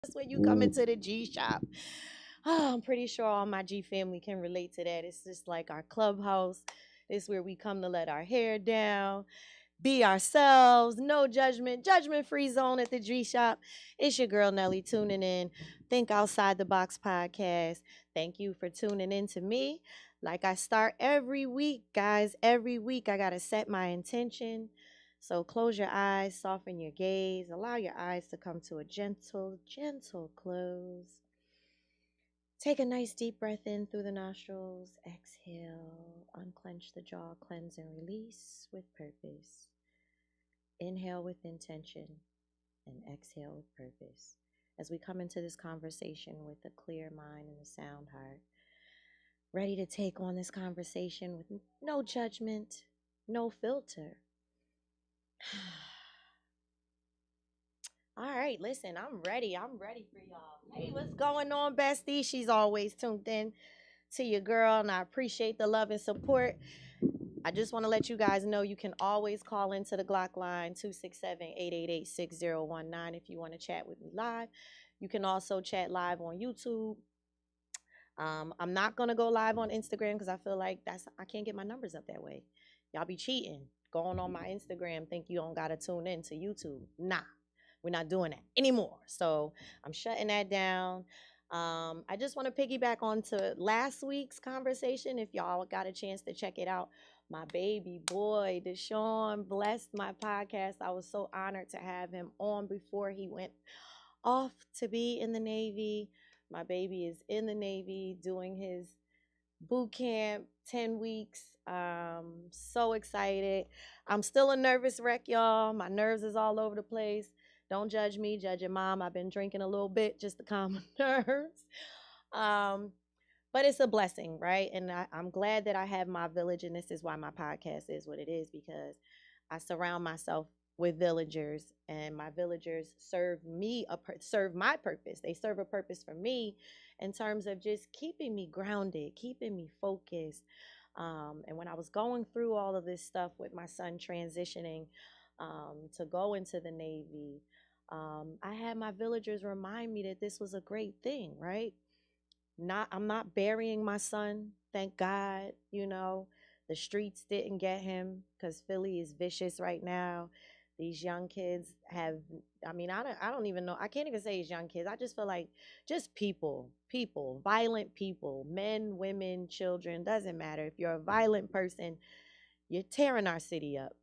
That's when you come into the G shop. Oh, I'm pretty sure all my G family can relate to that. It's just like our clubhouse. It's where we come to let our hair down, be ourselves, no judgment, judgment free zone at the G shop. It's your girl Nelly tuning in. Think Outside the Box podcast. Thank you for tuning in to me. Like I start every week, guys, every week I got to set my intention. So close your eyes, soften your gaze, allow your eyes to come to a gentle, gentle close. Take a nice deep breath in through the nostrils. Exhale, unclench the jaw, cleanse and release with purpose. Inhale with intention and exhale with purpose. As we come into this conversation with a clear mind and a sound heart, ready to take on this conversation with no judgment, no filter. All right, listen, I'm ready. I'm ready for y'all. Hey, what's going on, bestie? She's always tuned in to your girl, and I appreciate the love and support. I just want to let you guys know you can always call into the Glock line 267-888-6019 if you want to chat with me live. You can also chat live on YouTube. I'm not gonna go live on Instagram because I feel like I can't get my numbers up that way. Y'all be cheating, going on my Instagram, think you don't gotta tune in to YouTube. Nah, we're not doing that anymore. So I'm shutting that down. I just want to piggyback on to last week's conversation. If y'all got a chance to check it out, my baby boy Deshaun blessed my podcast. I was so honored to have him on before he went off to be in the Navy. My baby is in the Navy doing his boot camp, 10 weeks. So excited. I'm still a nervous wreck, y'all. My nerves is all over the place. Don't judge me, judge your mom. I've been drinking a little bit just to calm my nerves. Um, but it's a blessing, right? And I'm glad that I have my village, and this is why my podcast is what it is, because I surround myself with villagers, and my villagers serve my purpose. They serve a purpose for me in terms of just keeping me grounded, keeping me focused. And when I was going through all of this stuff with my son transitioning to go into the Navy, I had my villagers remind me that this was a great thing, right? I'm not burying my son, thank God. The streets didn't get him because Philly is vicious right now. These young kids have, I don't even know, I can't even say it's young kids. I just feel like just people, violent people, men, women, children, doesn't matter. If you're a violent person, you're tearing our city up.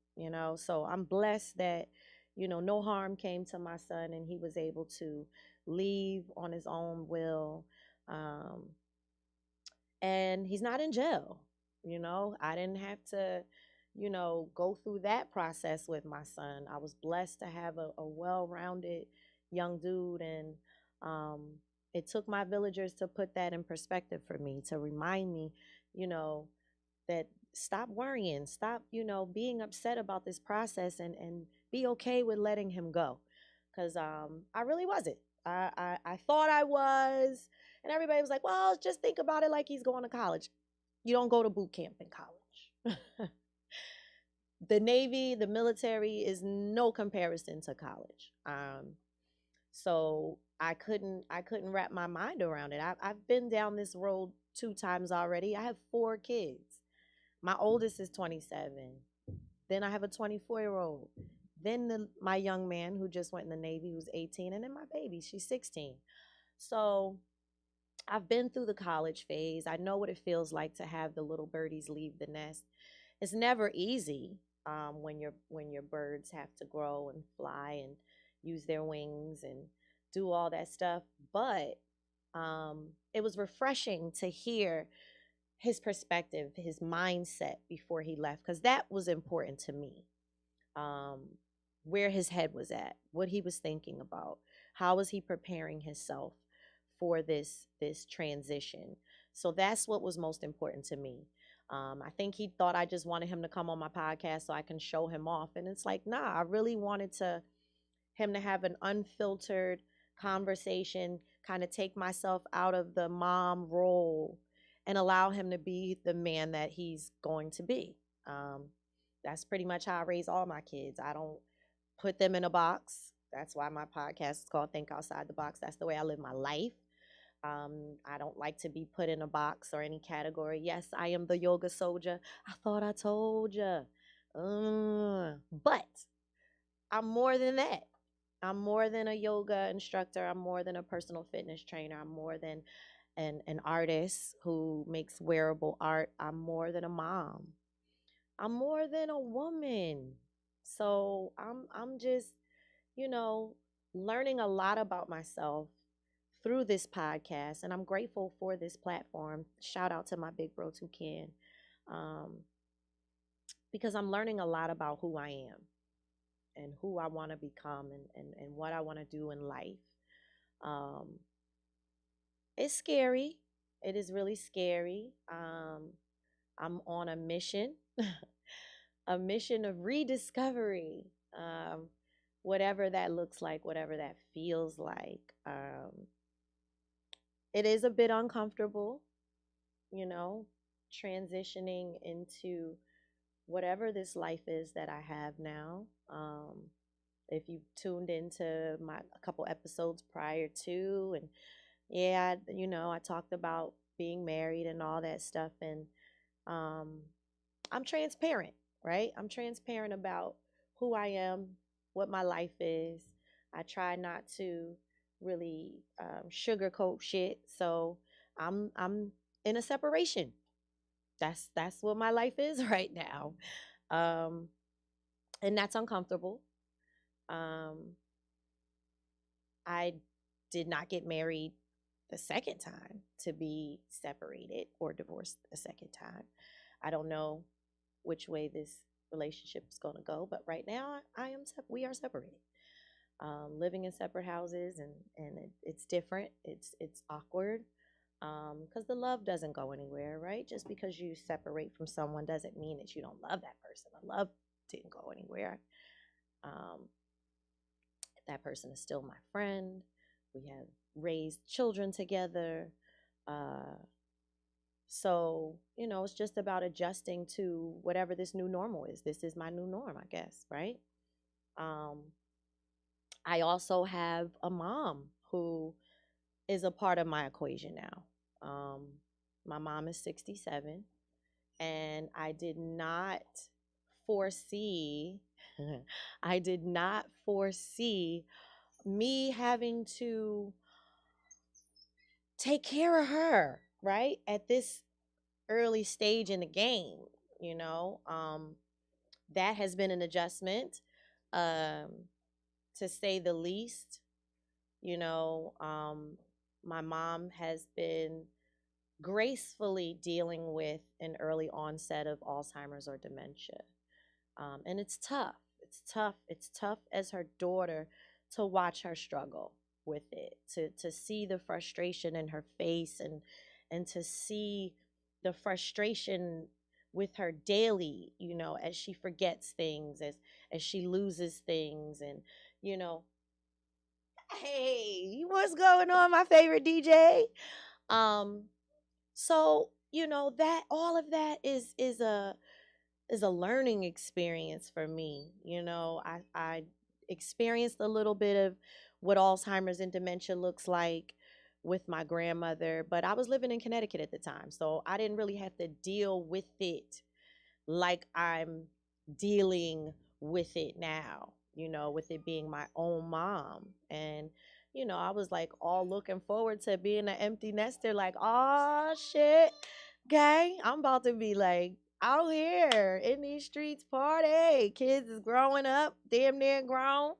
So I'm blessed that no harm came to my son, and he was able to leave on his own will. um, and he's not in jail. I didn't have to go through that process with my son. I was blessed to have a well-rounded young dude, and um, it took my villagers to put that in perspective for me, to remind me you know that stop worrying, stop being upset about this process, and be okay with letting him go, because I really wasn't. I thought I was, and everybody was like, well, just think about it like he's going to college. You don't go to boot camp in college. The Navy, the military is no comparison to college. So I couldn't wrap my mind around it. I've been down this road 2 times already. I have 4 kids. My oldest is 27. Then I have a 24-year-old. Then my young man who just went in the Navy, who's 18, and then my baby, she's 16. So I've been through the college phase. I know what it feels like to have the little birdies leave the nest. It's never easy when your birds have to grow and fly and use their wings and do all that stuff. But it was refreshing to hear his perspective, his mindset before he left, because that was important to me. Um, where his head was at, what he was thinking about, how was he preparing himself for this transition. So that's what was most important to me. I think he thought I just wanted him to come on my podcast so I can show him off, and it's like, nah, I really wanted him to have an unfiltered conversation, kind of take myself out of the mom role and allow him to be the man that he's going to be. That's pretty much how I raise all my kids. I don't put them in a box. That's why my podcast is called Think Outside the Box. That's the way I live my life. I don't like to be put in a box or any category. Yes, I am the yoga soldier. I thought I told you. But I'm more than that. I'm more than a yoga instructor. I'm more than a personal fitness trainer. I'm more than an artist who makes wearable art. I'm more than a mom. I'm more than a woman. So I'm just, you know, learning a lot about myself through this podcast, and I'm grateful for this platform. Shout out to my big bro Toucan, um, because I'm learning a lot about who I am and who I want to become and what I want to do in life. Um, it's scary. It is really scary. I'm on a mission, a mission of rediscovery, whatever that looks like, whatever that feels like. It is a bit uncomfortable, you know, transitioning into whatever this life is that I have now. If you've tuned into my a couple episodes prior to, and yeah, I talked about being married and all that stuff, and um, I'm transparent, right? I'm transparent about who I am, what my life is. I try not to really sugarcoat shit. So I'm in a separation. That's what my life is right now, um, and that's uncomfortable. Um, I did not get married the second time to be separated or divorced a second time. I don't know which way this relationship is going to go, but right now we are separated. Living in separate houses, and it's different. It's awkward because the love doesn't go anywhere, right? Just because you separate from someone doesn't mean that you don't love that person. The love didn't go anywhere. Um, that person is still my friend. We have raised children together. Uh, so, it's just about adjusting to whatever this new normal is. This is my new norm, I guess, right? Um, I also have a mom who is a part of my equation now. My mom is 67, and I did not foresee, I did not foresee me having to take care of her, right? At this early stage in the game, you know. That has been an adjustment, um, to say the least. You know, my mom has been gracefully dealing with an early onset of Alzheimer's or dementia. And it's tough. It's tough. It's tough as her daughter to watch her struggle with it, to see the frustration in her face, and to see the frustration with her daily, as she forgets things, as she loses things, and you know, hey, what's going on, my favorite DJ? Um, so that all of that is a learning experience for me. I experienced a little bit of what Alzheimer's and dementia looks like with my grandmother, but I was living in Connecticut at the time, so I didn't really have to deal with it like I'm dealing with it now, with it being my own mom. And, I was like all looking forward to being an empty nester, like, oh shit, gang, I'm about to be like out here in these streets party. Kids is growing up, damn near grown.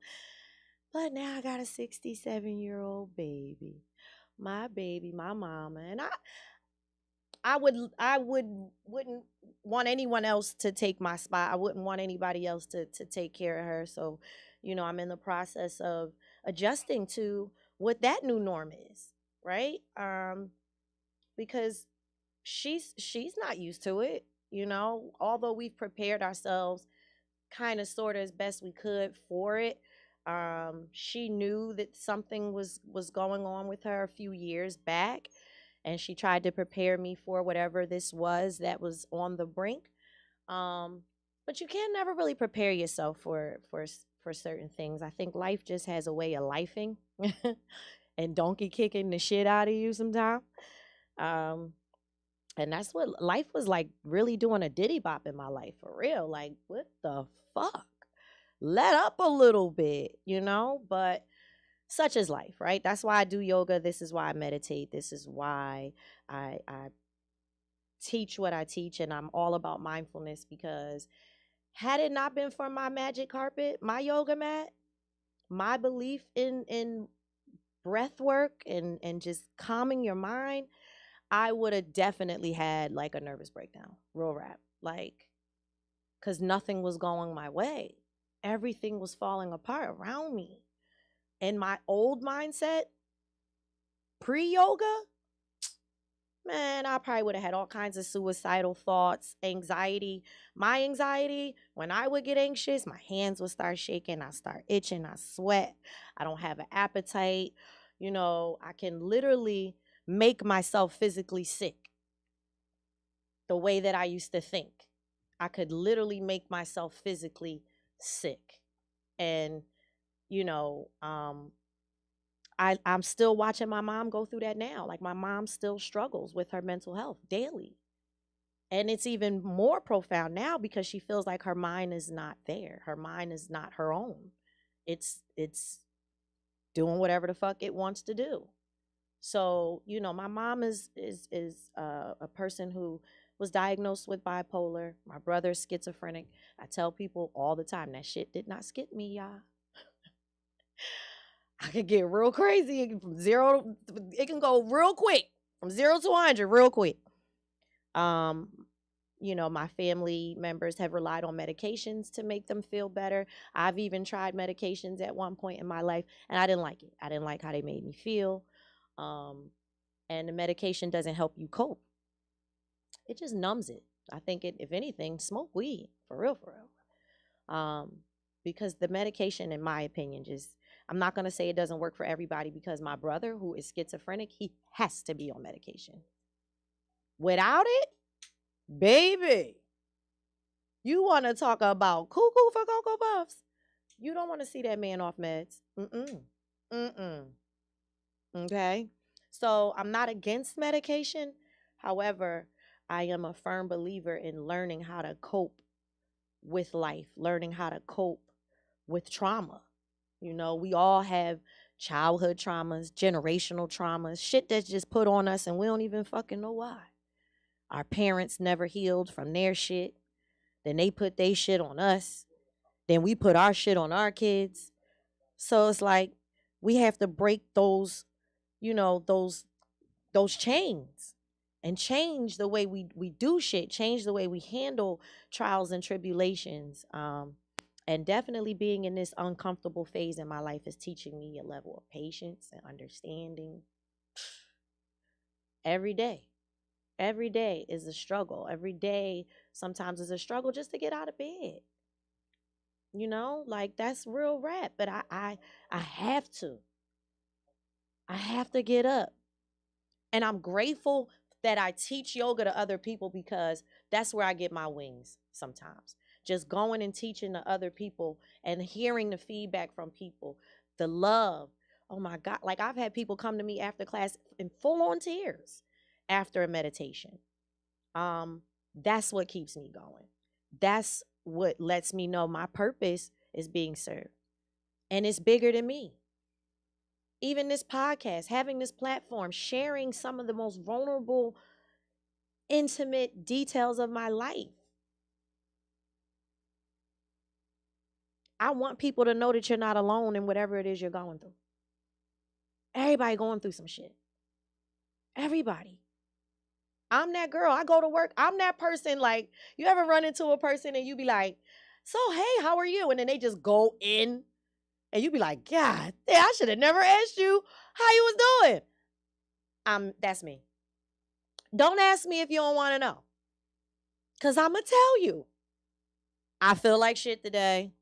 But now I got a 67-year-old baby. My baby, my mama. And I wouldn't want anyone else to take my spot. I wouldn't want anybody else to take care of her. So, I'm in the process of adjusting to what that new norm is, right? Because she's not used to it, although we've prepared ourselves kind of sort of as best we could for it. She knew that something was going on with her a few years back, and she tried to prepare me for whatever this was that was on the brink. But you can never really prepare yourself for for certain things. I think life just has a way of lifing and donkey kicking the shit out of you sometimes. Um, and that's what life was like, really doing a diddy bop in my life for real. Like, what the fuck? Let up a little bit, you know? But such is life, right? That's why I do yoga. This is why I meditate. This is why I teach what I teach. And I'm all about mindfulness, because had it not been for my magic carpet, my yoga mat, my belief in breath work and just calming your mind, I would have definitely had like a nervous breakdown, real rap. Like, because nothing was going my way. Everything was falling apart around me. And my old mindset, pre yoga, man, I probably would have had all kinds of suicidal thoughts, anxiety. My anxiety, when I would get anxious, my hands would start shaking, I start itching, I sweat, I don't have an appetite. You know, I can literally make myself physically sick the way that I used to think. I could literally make myself physically sick. And, you know, I'm still watching my mom go through that now. Like, my mom still struggles with her mental health daily. And it's even more profound now because she feels like her mind is not there. Her mind is not her own. It's doing whatever the fuck it wants to do. So, you know, my mom is a person who was diagnosed with bipolar. My brother's schizophrenic. I tell people all the time, that shit did not skip me, y'all. I could get real crazy from zero. It can go real quick from 0 to 100 real quick. You know, my family members have relied on medications to make them feel better. I've even tried medications at one point in my life, and I didn't like it. I didn't like how they made me feel. And the medication doesn't help you cope. It just numbs it. I think it, if anything, smoke weed for real, for real. Because the medication, in my opinion, just, I'm not going to say it doesn't work for everybody, because my brother, who is schizophrenic, he has to be on medication. Without it, baby, you want to talk about cuckoo for Cocoa Puffs. You don't want to see that man off meds. Mm-mm. Mm-mm. Okay? So I'm not against medication. However, I am a firm believer in learning how to cope with life, learning how to cope with trauma. You know, we all have childhood traumas, generational traumas, shit that's just put on us and we don't even fucking know why. Our parents never healed from their shit. Then they put their shit on us. Then we put our shit on our kids. So it's like we have to break those, you know, those chains and change the way we do shit, change the way we handle trials and tribulations. And definitely being in this uncomfortable phase in my life is teaching me a level of patience and understanding. Every day. Every day is a struggle. Every day sometimes is a struggle just to get out of bed. You know, like, that's real rap. But I have to. I have to get up. And I'm grateful that I teach yoga to other people, because that's where I get my wings sometimes. Just going and teaching to other people and hearing the feedback from people, the love. Oh my God. Like, I've had people come to me after class in full on tears after a meditation. That's what keeps me going. That's what lets me know my purpose is being served. And it's bigger than me. Even this podcast, having this platform, sharing some of the most vulnerable, intimate details of my life. I want people to know that you're not alone in whatever it is you're going through. Everybody going through some shit. Everybody. I'm that girl. I go to work. I'm that person. Like, you ever run into a person and you be like, so, hey, how are you? And then they just go in and you be like, God, I should have never asked you how you was doing. That's me. Don't ask me if you don't want to know. Because I'm going to tell you. I feel like shit today.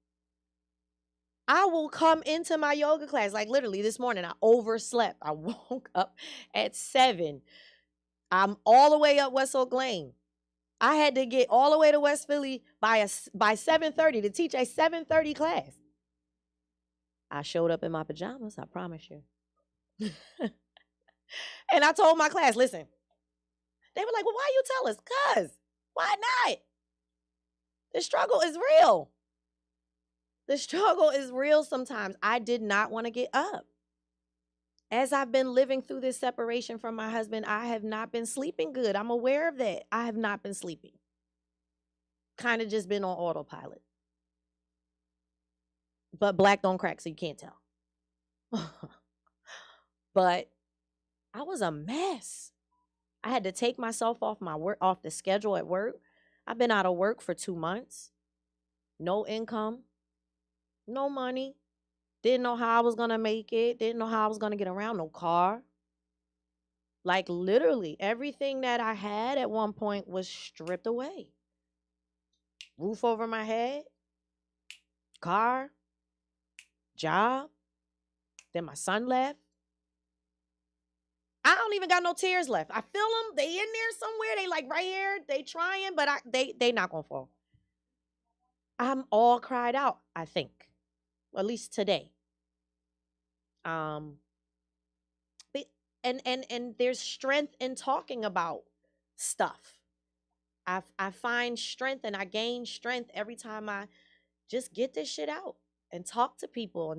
I will come into my yoga class. Like, literally this morning, I overslept. I woke up at 7. I'm all the way up West Oak Lane. I had to get all the way to West Philly by 7:30 to teach a 7:30 class. I showed up in my pajamas, I promise you. And I told my class, listen, they were like, well, why you tell us? 'Cause why not? The struggle is real. The struggle is real sometimes. I did not want to get up. As I've been living through this separation from my husband, I have not been sleeping good. I'm aware of that. I have not been sleeping. Kind of just been on autopilot. But black don't crack, so you can't tell. But I was a mess. I had to take myself off the schedule at work. I've been out of work for 2 months. No income, no money. Didn't know how I was going to make it. Didn't know how I was going to get around. No car. Like literally everything that I had at one point was stripped away. Roof over my head, car, job. Then my son left. I don't even got no tears left. I feel them. They in there somewhere. They like right here. They trying, but they not going to fall. I'm all cried out, I think. At least today. And there's strength in talking about stuff. I find strength and I gain strength every time I just get this shit out and talk to people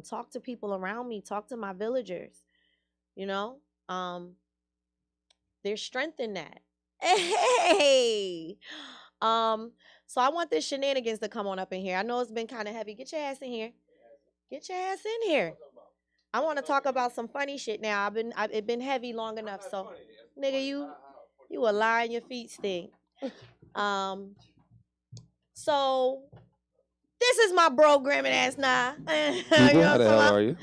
around me, talk to my villagers, you know? There's strength in that. Hey, so I want this shenanigans to come on up in here. I know it's been kind of heavy. Get your ass in here. Get your ass in here. I want to talk about some funny shit now. It's been heavy long enough. So, nigga, you a lie and your feet stink. So this is my programming ass now. You know how the hell are you?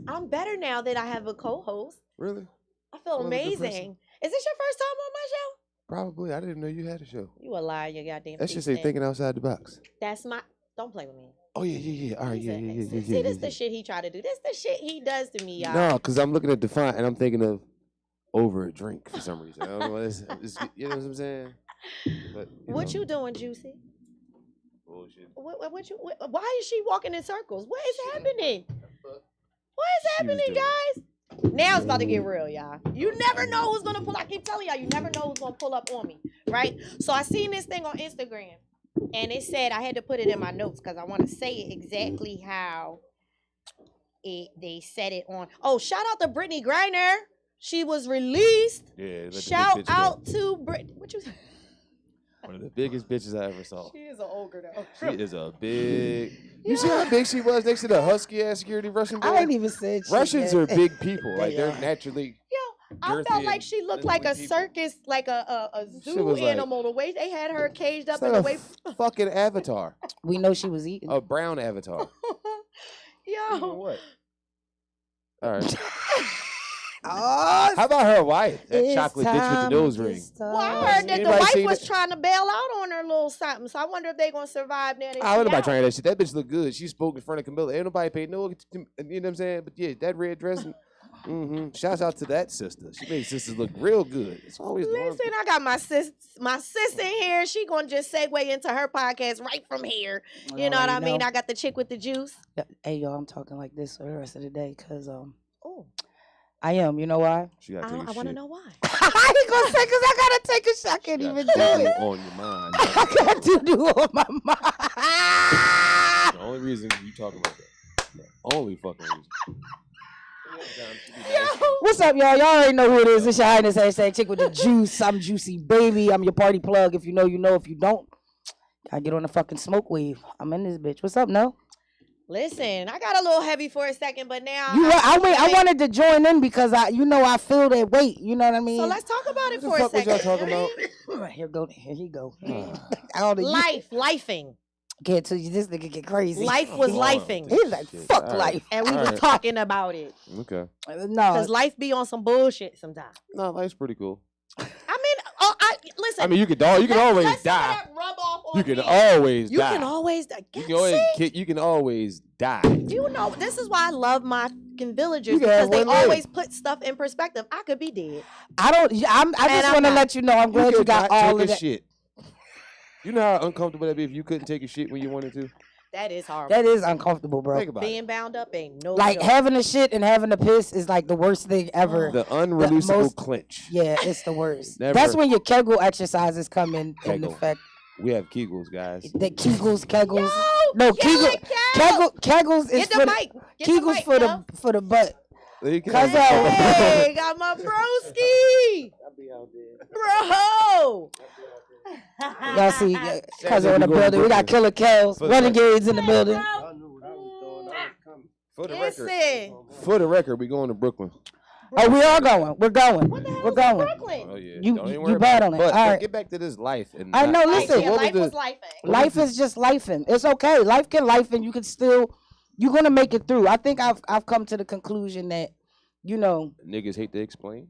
I'm better now that I have a co-host. Really? I feel amazing. Is this your first time on my show? Probably. I didn't know you had a show. You a liar, you goddamn. That should say thinking outside the box. That's my. Don't play with me. Oh yeah. All right, yeah. See, this the shit he tried to do. This the shit he does to me, y'all. No, because I'm looking at Defiant and I'm thinking of over a drink for some reason. I don't know what you know what I'm saying? But, what you doing, Juicy? Bullshit. Why is she walking in circles? What is happening? What is happening, guys? Now it's about to get real, y'all. You never know who's gonna pull. I keep telling y'all, you never know who's gonna pull up on me, right? So I seen this thing on Instagram, and it said I had to put it in my notes because I want to say it exactly how they said it on. Oh, shout out to Brittany Griner. She was released. Yeah. Shout out to Brittany. What you? One of the biggest bitches I ever saw. She is an ogre though. She is a big. You see how big she was next to the husky ass security Russian boy? I ain't even said shit. Russians are big people. Like they're naturally. Yo, I felt like she looked like a circus, like a zoo animal. The way they had her caged up in the way. Fucking avatar. We know she was eating. A brown avatar. Yo. What? All right. Oh, how about her wife? That chocolate bitch with the nose ring. Well, I heard that the wife was trying to bail out on her little something, so I wonder if they're gonna survive now. I don't know about trying that shit. That bitch look good. She spoke in front of Camilla. Ain't nobody paid no, you know what I'm saying? But yeah, that red dress. Shouts out to that sister. She made sisters look real good. It's always listen. I got my sis in here. She gonna just segue into her podcast right from here. You know what I mean? I got the chick with the juice. Hey y'all, I'm talking like this for the rest of the day because I am. You know why? I want to know why. I ain't gonna say because I gotta take a shot. I can't even do it. On your mind. I got to do on my mind. The only reason you talking about that. The only fucking reason. What's up, y'all? Y'all already know who it is. It's your highness hashtag chick with the juice. I'm Juicy Baby. I'm your party plug. If you know, you know. If you don't, I get on the fucking smoke wave. I'm in this bitch. What's up, No? Listen, I got a little heavy for a second, but now I wanted to join in because I feel that weight. You know what I mean? So let's talk about it for a second. What y'all talking about? Here you go. Lifing. Get to you. This nigga get crazy. Life was lifing. He's like, fuck life. And we were talking about it. Okay. No. Because life be on some bullshit sometimes. No, life's pretty cool. Listen. I mean, you can always die. You can always die. You can always die. You can always die. You know, this is why I love my villagers because they always put stuff in perspective. I could be dead. I just want to let you know. I'm glad you got all of that. Shit. You know how uncomfortable that'd be if you couldn't take a shit when you wanted to? That is horrible. That is uncomfortable, bro. Think about it. Being bound up ain't no Like joke. having a shit and having a piss is like the worst thing ever. The unreleasable most- clinch. Yeah, it's the worst. Never- That's when your Kegel exercises come in Kegel. effect. We have Kegels, guys. The Kegels. Yo, No, Kelly, Kegels is Get for the the mic. Get the Kegels mic, for yo. the butt. There you go. Cause Hey, got my broski. Bro. Y'all see, cause we in the go to building, we got Brooklyn. Killer Kels, For the Renegades in the building. For the Listen. record, for the record, we going to Brooklyn. Oh, we are going. We're going. What the hell We're is going. Brooklyn? Oh yeah, You- don't even you worry bad about on it. But All right. get back to this life and I know, Life, listen. yeah, what life was was the- life. Life is just lifing. It's okay. Life can life, and you can still. You're gonna make it through. I think I've come to the conclusion that, you know, niggas hate to explain.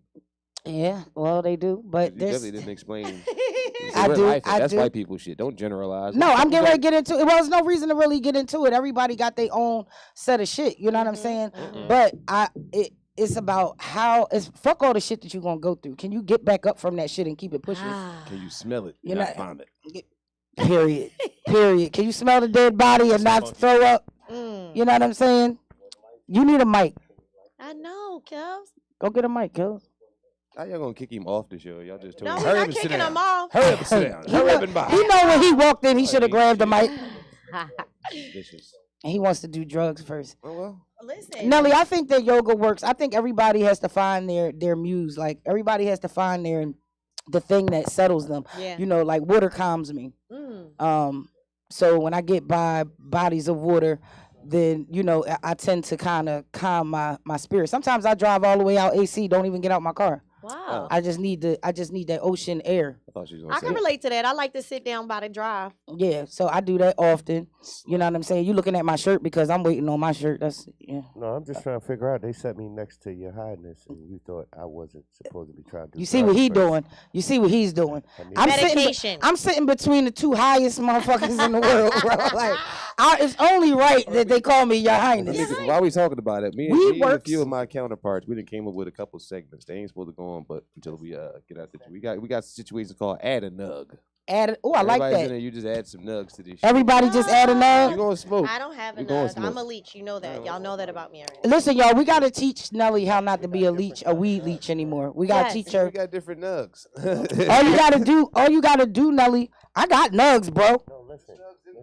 yeah. Well, they do, but You there's. definitely didn't explain. I We're do, lifing. I That's do. white people shit. Don't generalize. No, What the I'm fuck getting you ready to get into it. Well, there's no reason to really get into it. Everybody got their own set of shit. You know what I'm Mhm, saying? mhm. But it's about how it's fuck all the shit that you're gonna go through. Can you get back up from that shit and keep it pushing? Can you smell it? You're Not not- vomit. Period. Period. Can you smell the dead body and not throw up? Mm. You know what I'm saying? You need a mic. I know, Kels. Go get a mic, Kels. How y'all gonna kick him off the show? Y'all just told No, him. we're Hurry up not and sit kicking down. him off. Hurry up and sit down. He Hurry know- up and buy. He know when he walked in, he should have grabbed the mic. Vicious. And he wants to do drugs first. Oh well. Listen. Nelly, I think that yoga works. I think everybody has to find their muse. Like everybody has to find the thing that settles them. Yeah. You know, like water calms me. So when I get by bodies of water, then you know I tend to kind of calm my spirit. Sometimes I drive all the way out AC, don't even get out my car. Wow. I just need that ocean air. I thought she was I gonna can say. relate to that. I like to sit down by the drive. Yeah, so I do that often. You know what I'm saying? You looking at my shirt because I'm waiting on my shirt. That's yeah. No, I'm just trying to figure out. They set me next to your highness, and you thought I wasn't supposed to be trying to do. You see what drugs he first. doing? You see what he's doing? I need I'm to- Medication. I'm sitting between the two highest motherfuckers in the world, bro. Like, it's only right that they call me Your Highness. Niggas, while we talking about it, me Weed and a works. few of my counterparts, we done came up with a couple segments. They ain't supposed to go on, but until we get out the we got situations called add a nug. Oh, I like Everybody's in that. there, you just add some nugs to this shit. Everybody just add a You nug. gonna smoke? I don't have a You gonna nug. I'm smoke. a leech. You know that. Y'all know that about me already. Listen, y'all, we gotta teach Nelly how not to be a leech, a weed leech anymore. We gotta Yes. teach We her. got different nugs. All you gotta do, Nelly. I got nugs, bro. No, listen.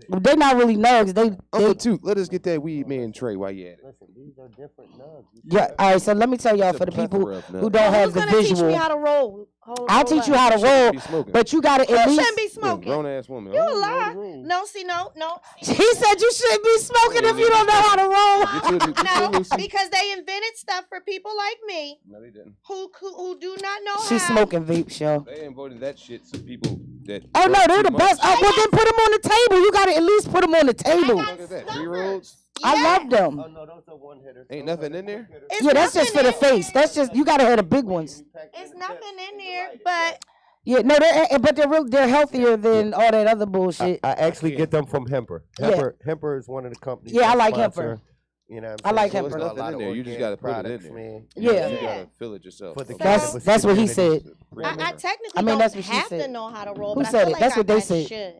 They're not really nugs. They Uncle Toot, let us get that weed man Trey while you at it. Listen, these are different nugs. You yeah. said- All right, so let me tell y'all It's a for the people plethora of who nugs. don't have Who's the gonna teach me visual. how to roll? I'll teach you how to Shouldn't roll, be smoking. but you gotta You at least. shouldn't be smoking. Grown ass woman. You Oh, a you know lie. the rules. No, see, no. He said you shouldn't be smoking if you don't know how to roll. Get your- get your No, Lucy. because they invented stuff for people like me No, they didn't. who do not know She's how. smoking vape, yo. They invented that shit to people that. Oh no, work they're 2 the best. months. Oh, well then put them on the table. You gotta at least put them on the table. What the fuck is that? Pre-rolls? I love them. Oh no, those are one hitters. Ain't Those are nothing in the there? quick hitters. It's Yeah, that's just for the nothing in face. That's just you gotta have the big ones. It's nothing in there, but Yeah, no, but they're healthier than all that other bullshit. I actually get them from Hemper. Yeah. Hemper is one of the companies. Yeah, I that like sponsor, Hemper. You know what I I'm like saying? So it's Hemper. So a nothing lot in of there. You just organic gotta put it in products, there. man. Yeah. You Yeah. gotta fill it yourself. For the Okay. That's cannabis what he community. said. I technically I mean, don't that's what she have said. to know how to roll. Who but I said feel it? like That's what they I said. Should.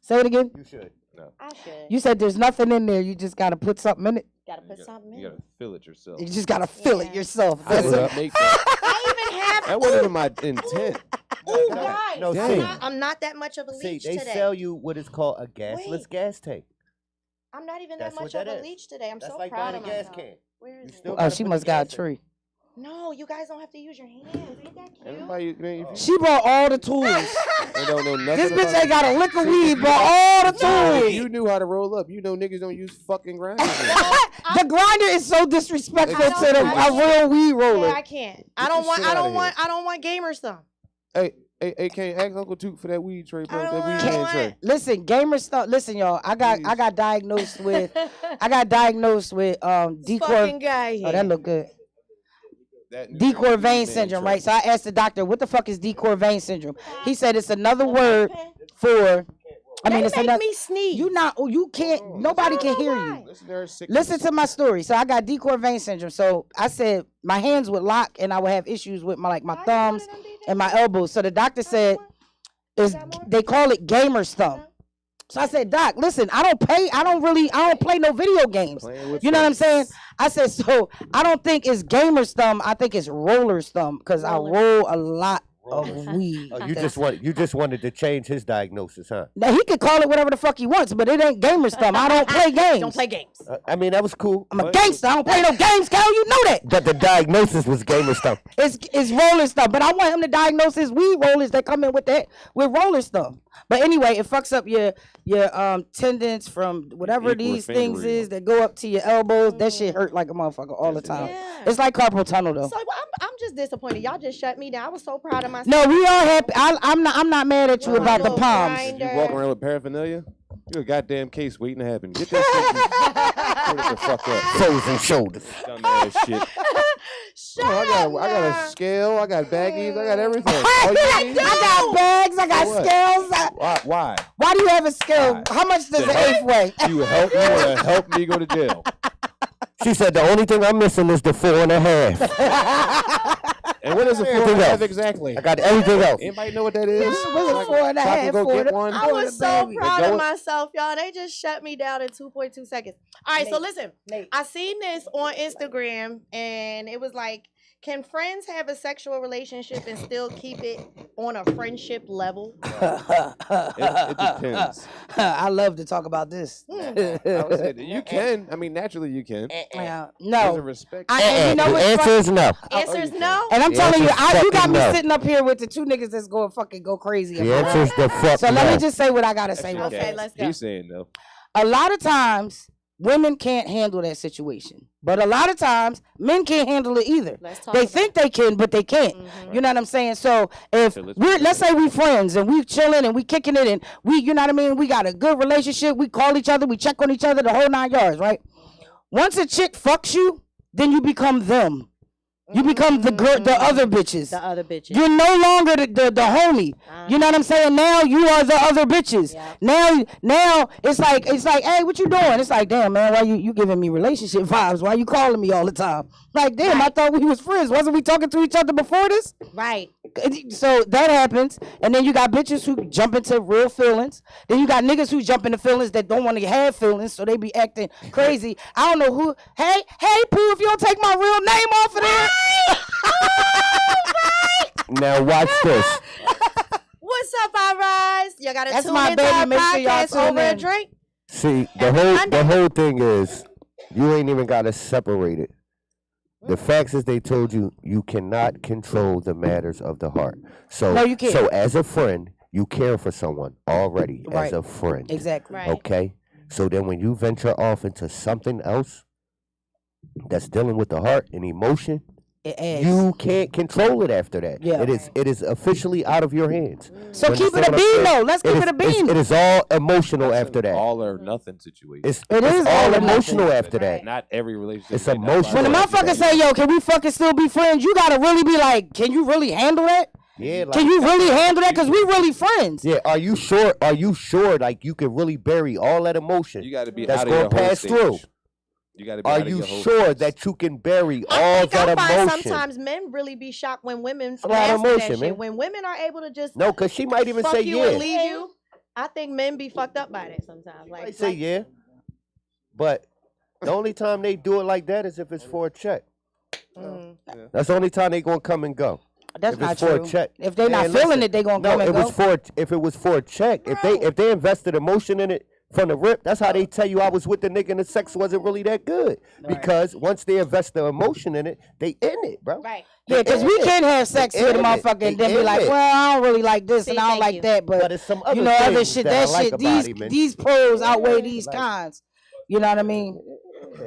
Say it again. You should. I should. You said there's nothing in there. You just gotta put something in it. Gotta put something in. You gotta fill it yourself. You just gotta fill it Yeah. yourself. I That's didn't it. make that. I even have. That wasn't even my intent. Ooh, No, guys, no, see. I'm not that much of a See, leech they today. sell you what is called a gasless Wait. gas tank. I'm not even That's that much what of that a is. leech today. I'm That's so like proud buying of a gas myself. can. Where is You it? still Oh, gotta she put must the got a gas in. tree. No, you guys don't have to use your hands. Ain't that cute? Everybody, man, if you She brought all the tools. they don't know nothing This bitch about ain't got a lick of weed, brought all the If tools. you knew how to roll up, you know niggas don't use fucking grinders. The grinder is so disrespectful I to don't- the I a real weed Yeah, roller. I can't. I Get don't the want. shit I outta don't here. want. I don't want gamer stuff. Hey, can't ask Uncle Toot for that weed tray, bro. I That don't weed want- man I tray. don't Listen, gamer stuff. Listen, y'all. I got diagnosed with This decor. fucking guy here. Oh, that look good. That new Decor weed vein man syndrome, tray. right? So I asked the doctor, what the fuck is decor vein syndrome? He said it's another word for. I mean, They it's make another. me sneeze. You not. You can't. Nobody can hear you. why. Listen to her sick. Listen to my story. So I got decor vein syndrome. So I said my hands would lock and I would have issues with my Why you thumbs wanted them, DJ? and my elbows. So the doctor said is they call it gamer's thumb. So I said, Doc, listen, I don't play no video games. You know what I'm saying? I said, so I don't think it's gamer's thumb. I think it's roller's thumb because I roll a lot of weed. Oh, you just wanted to change his diagnosis, huh? Now he can call it whatever the fuck he wants, but it ain't gamer's thumb. I don't play games. Don't play games. I mean, that was cool. I'm a gangster. I don't play no games, Cal. You know that. But the diagnosis was gamer stuff. It's roller stuff. But I want him to diagnose his weed rollers that come in with roller stuff. But anyway, it fucks up your tendons from whatever these things is that go up to your elbows. That shit hurt like a motherfucker all the time. Yeah. It's like carpal tunnel though. So I'm just disappointed. Y'all just shut me down. I was so proud of myself. No, we all happy. I'm not mad at you about the palms. You walking around with paraphernalia? You a goddamn case waiting to happen. Get that shit. Put it the fuck up. Frozen shoulders. Dumbass shit. Shut I up, got a scale. I got baggies. I got everything. I got bags. I got scales. Why? Why do you have a scale? Why? How much does the eighth weigh? You want to help me go to jail. She said the only thing I'm missing is the 4.5. And what is a 4.5 exactly? I got everything else. Anybody know what that is? What's a 4.5? So I can go get one. I was so baby. proud of myself, y'all. They just shut me down in 2.2 seconds. All right, so listen. Nate. I seen this on Instagram, and it was like, can friends have a sexual relationship and still keep it on a friendship level? It depends. I love to talk about this. I would say that you can. I mean, naturally you can. Yeah, There's a no. respect. And you know The what's answer funny? is no. Answer is no. And I'm The telling you, answer's you got fucking me no. sitting up here with the two niggas that's going fucking go crazy. The answer is the fuck So no. let me just say what I gotta say. That's real Okay, fast. let's go. He's saying no. A lot of times, women can't handle that situation, but a lot of times, men can't handle it either. Let's talk They about think they can, but they can't. You know what I'm saying? So if let's say we friends and we chilling and we kicking it and we, you know what I mean? We got a good relationship. We call each other. We check on each other. The whole 9 yards, right? Once a chick fucks you, then you become them. You become the other bitches. The other bitches. You're no longer the homie. You know what I'm saying? Now you are the other bitches. Yep. Now it's like, hey, what you doing? It's like, damn, man, why you giving me relationship vibes? Why you calling me all the time? Like, damn, I thought we was friends. Wasn't we talking to each other before this? Right. So that happens, and then you got bitches who jump into real feelings. Then you got niggas who jump into feelings that don't want to have feelings, so they be acting crazy. I don't know who. Hey, Pooh, if you don't take my real name off of there. Now watch this. What's up, I rise? Y'all gotta That's tune my into baby. our Make sure y'all podcast tune over a in. drink. See, Every the Monday. whole thing is you ain't even gotta separate it. The facts is they told you you cannot control the matters of the heart. So No, you can't. So as a friend, you care for someone already as Right. a friend. Exactly. Right. Okay? So then when you venture off into something else that's dealing with the heart and emotion, It adds. you can't control it after that. Yeah. It is officially out of your hands. So You keep it a understand what I'm bean, saying? though. Let's keep it a It's- bean. It is all emotional after that. All or nothing situation. It's It is all all or emotional nothing. after that. Not every relationship. It's may not emotional. When the vibe. motherfucker say, yo, can we fucking still be friends? You gotta really be like, can you really handle that? Yeah, like, Can you really handle that? Because we really friends. yeah. Are you sure? Are you sure? Like you can really bury all that emotion? You got to be That's out of your gonna whole pass stage. through. You got to be Are out of you your whole sure stage. that you can bury I all think I that find emotion? sometimes men really be shocked when women a lot of master that emotion, shit. man. When women are able to just No, because she might even fuck say you yeah. and leave you, I think men be fucked up by that sometimes. She Like, might say yeah, but the only time they do it like that is if it's for a check. mm, That's the only time they gonna come and go. That's If not it's for true. a check. If they not Man, feeling listen, it, they gonna No, come and it go. was for if it was for a check. If they invested emotion in it from the rip, that's how they tell you I was with the nigga and the sex wasn't really that good. Because once they invest the emotion in it, they in it, bro. right. Yeah, because we can have sex They with a in it. motherfucker and They then be in like, it. well, I don't really like this See, and I don't thank like you. that, But but it's some other you know, other things shit, that I that like shit, about him, man. these pros outweigh these cons. You know what I mean?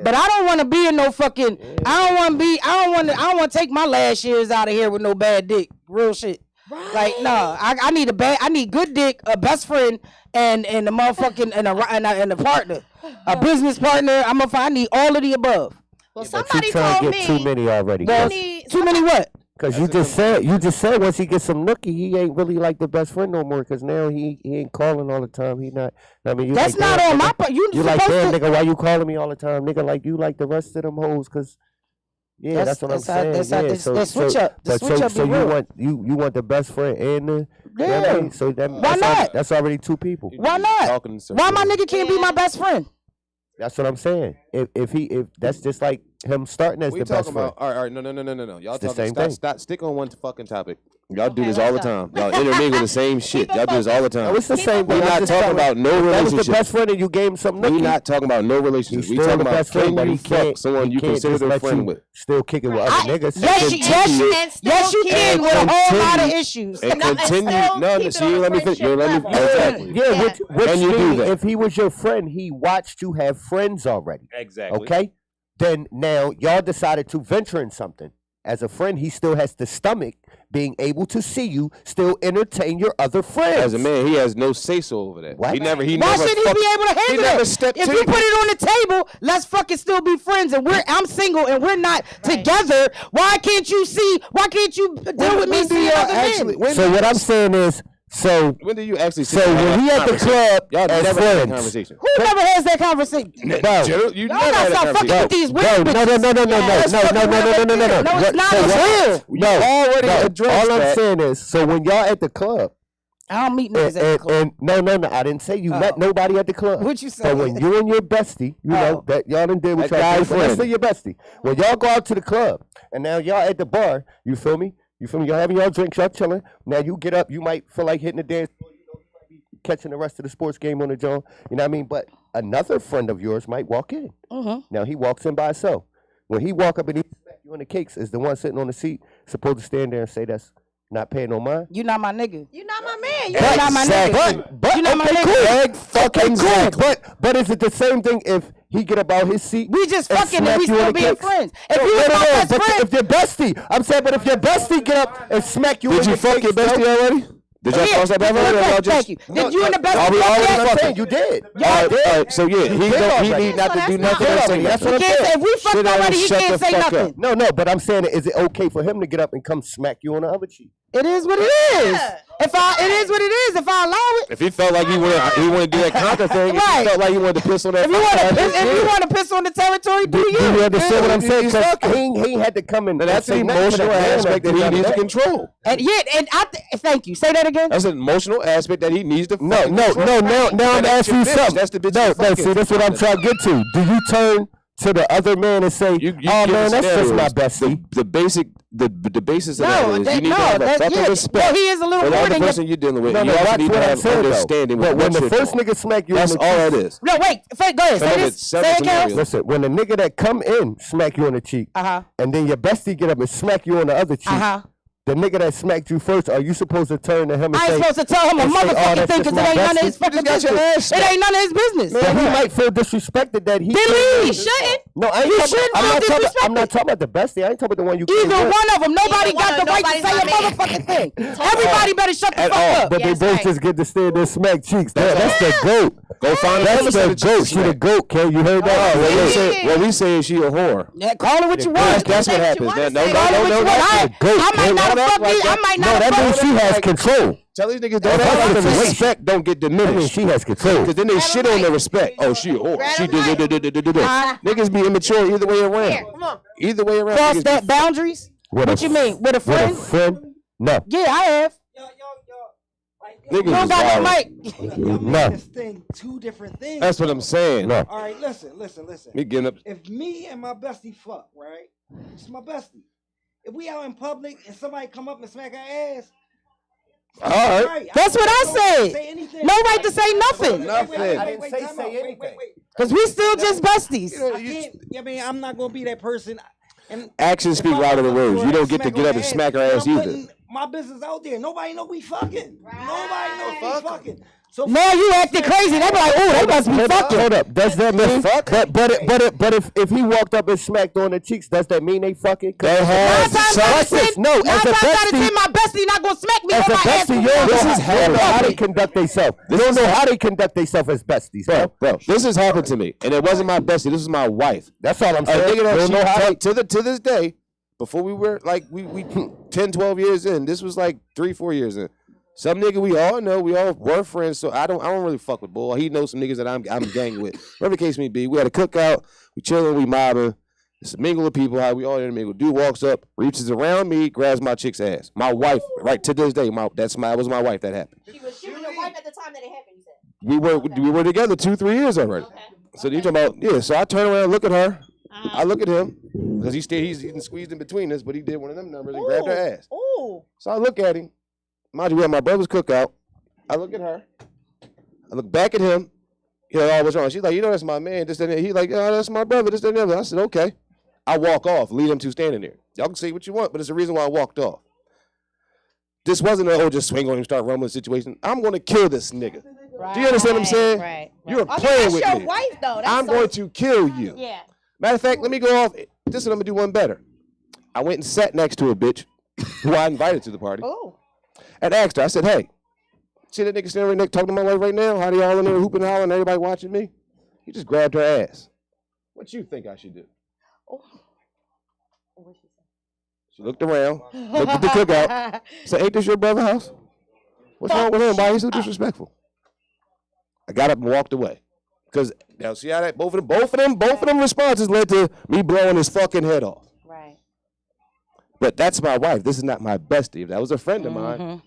But I don't want to be in no fucking. I don't want to be. I don't want to take my last years out of here with no bad dick. Real shit. Like no, I need a bad. I need good dick, a best friend, and a motherfucking and a partner, a business partner. I need all of the above. Well, But somebody you trying told to me get too many already. Well, need too many what? Because you just said once he gets some nookie, he ain't really like the best friend no more. Because now he ain't calling all the time. He not. I mean, you That's like, not damn, on my nigga, part. You You like supposed damn to. nigga? Why you calling me all the time, nigga? Like you like the rest of them hoes? Because Yeah, that's what I'm saying. The switch up. The switch up. So you want the best friend and the you know what I mean? So Why not? That's already two people. Why not? Why my nigga can't be my best friend? That's what I'm saying. If that's just like him starting as the best friend. All right, no. Y'all the talking same thing. Stop, stick on one fucking topic. Y'all do this all the time. Y'all intermingle the same shit. Y'all do this all the time. No, it's the same thing. We're not talking about no relationship. That was relationship. the best friend and you gave him something. We're not talking about no relationship. We talking about can you fuck someone you consider a friend with. Still kicking with other niggas. Yes, you can with a whole lot of issues. And continue. No, see, you let me finish. You let me exactly. Yeah, which you do that. if he was your friend, he watched you have friends already. Exactly. Okay? Then now y'all decided to venture in something. As a friend, he still has to stomach being able to see you still entertain your other friends. As a man, he has no say-so over that. What? He never Why should he be able to handle he that? never stepped If to you you. put it on the table, let's fucking still be friends. And I'm single and we're not together. Why can't you deal with me seeing other men? So what I'm saying is, when do you actually so when he at the club y'all as never had a friends. conversation. Who never has that conversation? You Y'all never gotta had a stop fucking conversation. with these No, weird bitches. no. No, it's not. It's real. No, already addressed all I'm that. saying is, so when y'all at the club, I don't meet niggas at the club. and no, I didn't say you met nobody at the club. What you say? So when you and your bestie, you know that y'all done did what That y'all guy did, but let's friend. say your bestie. When y'all go out to the club, and now y'all at the bar, you feel me? Y'all having y'all drinks, y'all chilling. Now you get up, you might feel like hitting the dance. Catching the rest of the sports game on the joint, you know what I mean? But another friend of yours might walk in. Now he walks in by himself. When he walk up and he smack you on the cakes, is the one sitting on the seat supposed to stand there and say that's not paying no mind? You not my nigga. You're not my man. You're not my nigga. But You not my okay, nigga. cool. But is it the same thing if he get up out his seat? We just and fucking and smack we you on still the being cakes? friends. If No, you was no, my no, best but friend, if your bestie, I'm saying, but if your bestie get up and smack you, Did you fuck your bestie already? Did y'all cross that boundary? Thank you. Did you and the best Are we already friend? fucking? You did. All right, so yeah, he need not to do nothing. That's Say what nothing. I'm saying. If we fucked Sit down already, and he shut can't the say fuck up. nothing. No, but I'm saying, is it okay for him to get up and come smack you on the other cheek? It is what it is. It is what it is. If I allow it. If he felt like he wanted to do that conquer thing, if Right. he felt like he wanted to piss on that, If you want to piss on the territory, do you? Do you understand what I'm saying? He's 'Cause fucking. he had to come in. Now, that's an and say nothing to emotional that man aspect that he needs to that. control. And thank you. Say that again. That's an emotional aspect that he needs to. No. fucking Now control. I'm That's asking you your bitch. something. That's the bitch. No, you fucking. see, that's what I'm trying to get to. Do you turn to the other man and say, You "Oh give man, the that's just my scenarios. bestie"? The basis of that is you need to have a fucking respect Well, he is a little for the more other than person you're dealing with. No, You no, also watch need to what I'm have saying understanding though. with But when what the you're first doing. nigga smack you, That's in the all cheek- that is. No, wait. Go ahead. Some Say of this. it's several Say it, Kels. scenarios. Listen, when the nigga that come in smack you on the cheek, and then your bestie get up and smack you on the other cheek, the nigga that smacked you first, are you supposed to turn to him and I say, ain't supposed to tell him a and say, "Oh, motherfucking that's thing just because it my ain't none of bestie"? his fucking You just got your business. ass It ain't none of his business. But he might feel disrespected that he. Then he shouldn't. No, I ain't You talking, shouldn't I'm feel not talking. I'm disrespected. not talking about the bestie. I ain't talking about the one you. Either came with. one of them. Nobody Either got one the of right to nobody's say a my man. motherfucking thing. Everybody better shut the At fuck all. up. But they Yes, both right. just get to stand there and smack cheeks. That's the goat. Go find That's another the set of goat. chicks She the smack. goat, Ken. You heard Oh, that? what we say is she a whore. Yeah, call it what you That's, want. that's what Say what happens. you wanna No, say. no, Call it no, what no, you no. want. the goat, I might Ken. not Don't have act fucked like me. I that. might No, not that have means fucked she me. has control. Tell these niggas That don't means the she- respect don't get That means diminished. she has control. Because then they shit on the respect. Oh, she a whore. Grab She him right. did. Niggas be immature either way around. Here, come on. Either way around. Cross niggas that be- boundaries? What you mean? With a friend? With a friend? No. Yeah, I have. Niggas You don't is got that wild. mic. Y'all No. make this thing two different things. That's what I'm saying. No. All right, listen. Me getting up. If me and my bestie fuck, right? It's my bestie. If we out in public and somebody come up and smack our ass, All right. right, That's what I don't said. say anything. No right to say nothing. Nothing. I didn't say time say out. anything. Because we still just besties. I can't. I mean, I'm not gonna be that person. And Actions speak if I louder than fuck words. her You don't and get to smack get her up and ass, smack her then ass I'm either. putting my business out there. Nobody know we fucking. Nobody know we fucking. So Now you acting crazy. They be like, oh, they must be fucking. Hold up. Does that mean fuck? But if he walked up and smacked on the cheeks, does that mean they fucking? They Nine have times out of some- 10, No, nine as a times out of bestie- 10, my bestie not gonna smack me As on a my ass. bestie, you don't This know is how, you don't know how they happening. conduct themselves. You don't know how they conduct themselves as besties, bro. Bro, this has happened to me, and it wasn't my bestie. This was my wife. That's all I'm A saying. nigga that Don't she know how take to this day, before we were like we 10, 12 years in. This was like 3, 4 years in. Some nigga we all know, we all were friends, so I don't really fuck with Bull. He knows some niggas that I'm gang with. Whatever the case may be, we had a cookout, we chilling, we mobbing. It's a mingle of people, how we all intermingle. Dude walks up, reaches around me, grabs my chick's ass. My wife, right to this day, that was my wife that happened. She was your wife at the time that it happened, you said? We were together 2-3 years already. Okay. So you talking about, yeah, so I turn around, look at her. I look at him, because he's squeezed in between us, but he did one of them numbers and grabbed her ass. Ooh. So I look at him. Mind you, we had my brother's cookout. I look at her. I look back at him. He like, oh, what's wrong? She's like, you know, that's my man. This, that, and that. He like, oh, that's my brother. This, that, and that. I said, okay. I walk off, leave them two standing there. Y'all can say what you want, but it's the reason why I walked off. This wasn't just swing on him, start rumbling situation. I'm going to kill this nigga. Right. Do you understand what I'm saying? Right. You're playing with that's me. your wife, though. I'm going to kill you. Yeah. Matter of fact, let me go off. This is I'm going to do one better. I went and sat next to a bitch who I invited to the party. Oh. And asked her, I said, hey, see that nigga standing right next, talking to my wife right now? How they all in there hooping and hollering, everybody watching me? He just grabbed her ass. What you think I should do? Oh. What she say? She looked around, looked at the cookout, said, ain't this your brother's house? What's wrong with him? Why he's so disrespectful? I got up and walked away. Because now see how that both of them responses led to me blowing his fucking head off. Right. But that's my wife. This is not my bestie. If that was a friend of mine,